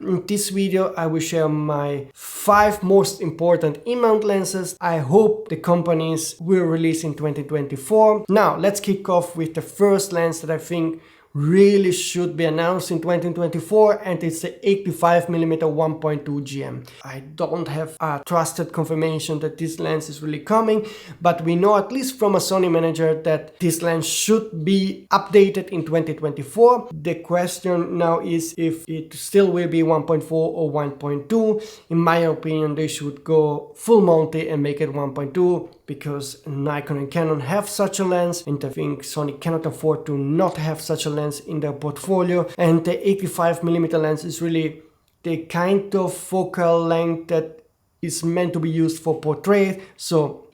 In this video I will share my 5 most important in-mount lenses I hope the companies will release in 2024. Now let's kick off with the first lens that I think really should be announced in 2024, and it's the 85mm 1.2 GM. I don't have a trusted confirmation that this lens is really coming, but we know at least from a Sony manager that this lens should be updated in 2024. The question now is if it still will be 1.4 or 1.2. In my opinion, they should go full Monty and make it 1.2, because Nikon and Canon have such a lens, and I think Sony cannot afford to not have such a lens in their portfolio. And the 85mm lens is really the kind of focal length that is meant to be used for portrait. So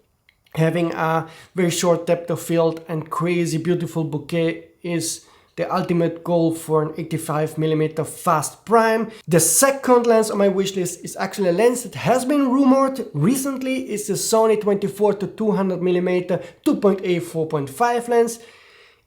having a very short depth of field and crazy beautiful bokeh is the ultimate goal for an 85mm fast prime. The second lens on my wish list is actually a lens that has been rumored recently. It's the Sony 24-200mm 2.8 4.5 lens.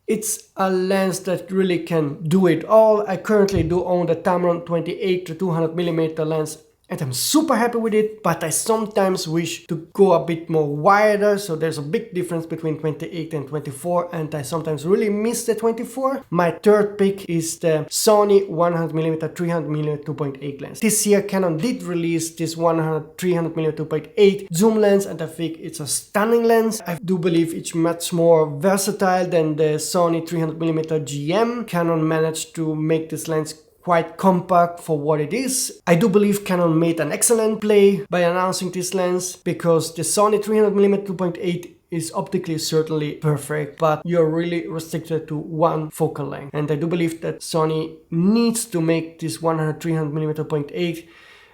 It's a lens that really can do it all. I currently do own the Tamron 28-200mm lens, and I'm super happy with it, but I sometimes wish to go a bit more wider. So there's a big difference between 28 and 24, and I sometimes really miss the 24. My third pick is the Sony 100mm 300mm 2.8 lens. This year Canon did release this 300mm 2.8 zoom lens, and I think it's a stunning lens. I do believe it's much more versatile than the Sony 300mm GM. Canon managed to make this lens quite compact for what it is. I do believe Canon made an excellent play by announcing this lens, because the Sony 300mm 2.8 is optically certainly perfect, but you're really restricted to one focal length. And I do believe that Sony needs to make this 300mm 2.8,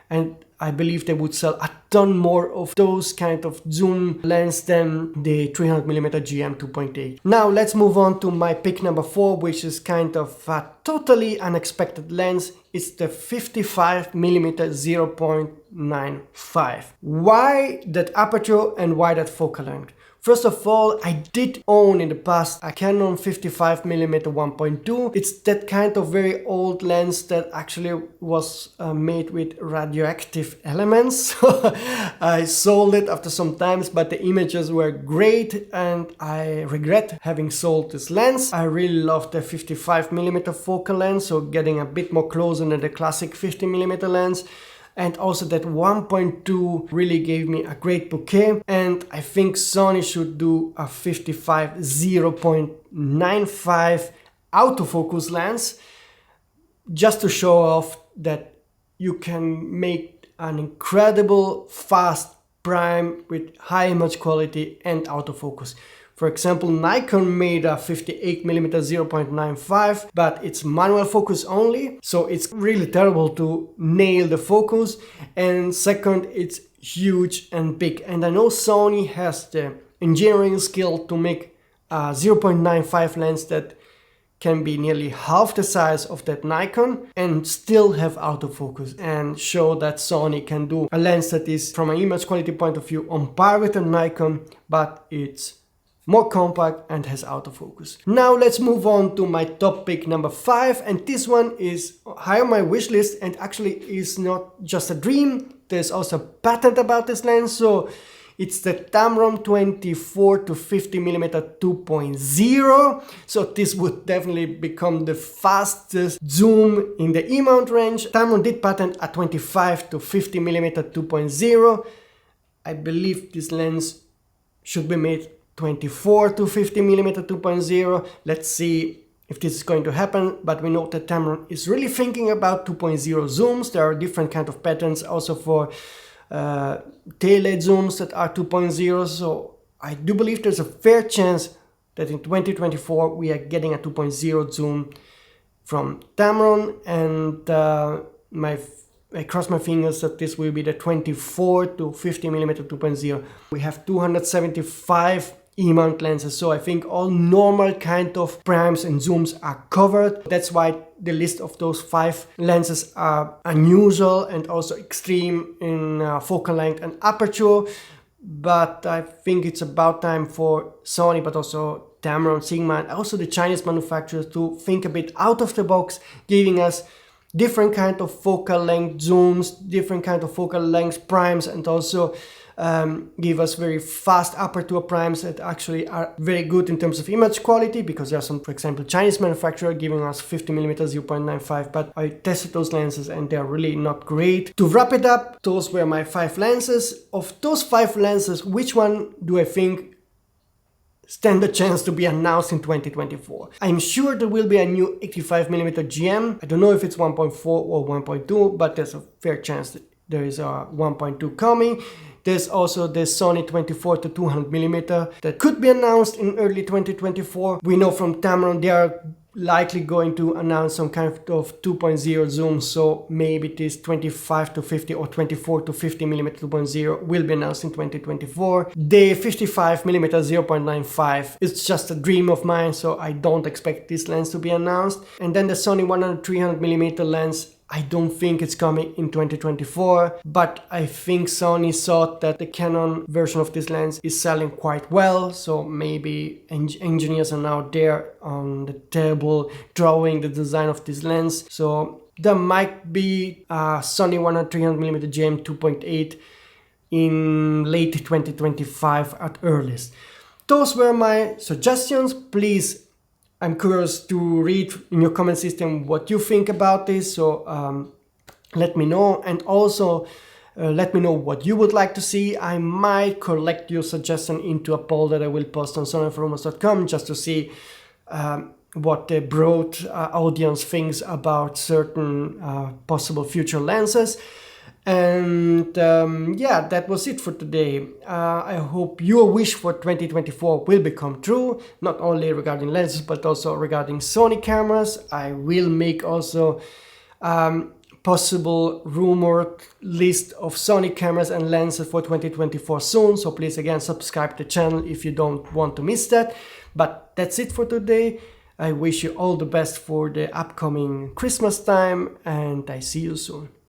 and I believe they would sell a ton more of those kind of zoom lens than the 300mm GM 2.8. Now let's move on to my pick number 4, which is kind of a totally unexpected lens. It's the 55mm 0.95. Why that aperture and why that focal length? First of all, I did own in the past a Canon 55mm 1.2. It's that kind of very old lens that actually was made with radioactive elements. I sold it after some times, but the images were great and I regret having sold this lens. I really love the 55mm focal lens, so getting a bit more closer than the classic 50mm lens. And also that 1.2 really gave me a great bokeh, and I think Sony should do a 55 0.95 autofocus lens, just to show off that you can make an incredible fast prime with high image quality and autofocus. For example, Nikon made a 58mm 0.95, but it's manual focus only, so it's really terrible to nail the focus. And second, it's huge and big. And I know Sony has the engineering skill to make a 0.95 lens that can be nearly half the size of that Nikon and still have autofocus, and show that Sony can do a lens that is, from an image quality point of view, on par with a Nikon, but it's more compact and has autofocus. Now let's move on to my top pick number 5, and this one is high on my wish list and actually is not just a dream. There's also a patent about this lens. So it's the Tamron 24-50mm 2.0. So this would definitely become the fastest zoom in the E-mount range. Tamron did patent a 25-50mm 2.0. I believe this lens should be made 24-50mm 2.0. Let's see if this is going to happen, but we know that Tamron is really thinking about 2.0 zooms. There are different kind of patterns also for taillight zooms that are 2.0, so I do believe there's a fair chance that in 2024 we are getting a 2.0 zoom from Tamron, and I cross my fingers that this will be the 24-50mm 2.0. We have 275 E-mount lenses, so I think all normal kind of primes and zooms are covered. That's why the list of those 5 lenses are unusual and also extreme in focal length and aperture. But I think it's about time for Sony, but also Tamron, Sigma, and also the Chinese manufacturers to think a bit out of the box, giving us different kind of focal length zooms, different kind of focal length primes, and also give us very fast aperture primes that actually are very good in terms of image quality, because there are some, for example, Chinese manufacturer giving us 50mm 0.95, but I tested those lenses and they're really not great. To wrap it up, those were my 5 lenses. Of those 5 lenses, which one do I think stand a chance to be announced in 2024? I'm sure there will be a new 85mm GM. I don't know if it's 1.4 or 1.2, but there's a fair chance that there is a 1.2 coming. There's also the Sony 24 to 200mm that could be announced in early 2024. We know from Tamron they are likely going to announce some kind of 2.0 zoom, so maybe this 25 to 50 or 24 to 50mm 2.0 will be announced in 2024. The 55mm 0.95 is just a dream of mine, so I don't expect this lens to be announced. And then the Sony 100-300mm lens, I don't think it's coming in 2024, but I think Sony thought that the Canon version of this lens is selling quite well, so maybe engineers are now there on the table drawing the design of this lens. So there might be a Sony 100-300mm GM 2.8 in late 2025 at earliest. Those were my suggestions. Please, I'm curious to read in your comment system what you think about this, so let me know, and also let me know what you would like to see. I might collect your suggestion into a poll that I will post on sonyalpha just to see what the broad audience thinks about certain possible future lenses. And yeah, that was it for today. I hope your wish for 2024 will become true, not only regarding lenses but also regarding Sony cameras. I will make also possible rumored list of Sony cameras and lenses for 2024 soon, so please again subscribe to the channel if you don't want to miss that. But that's it for today. I wish you all the best for the upcoming Christmas time, and I see you soon.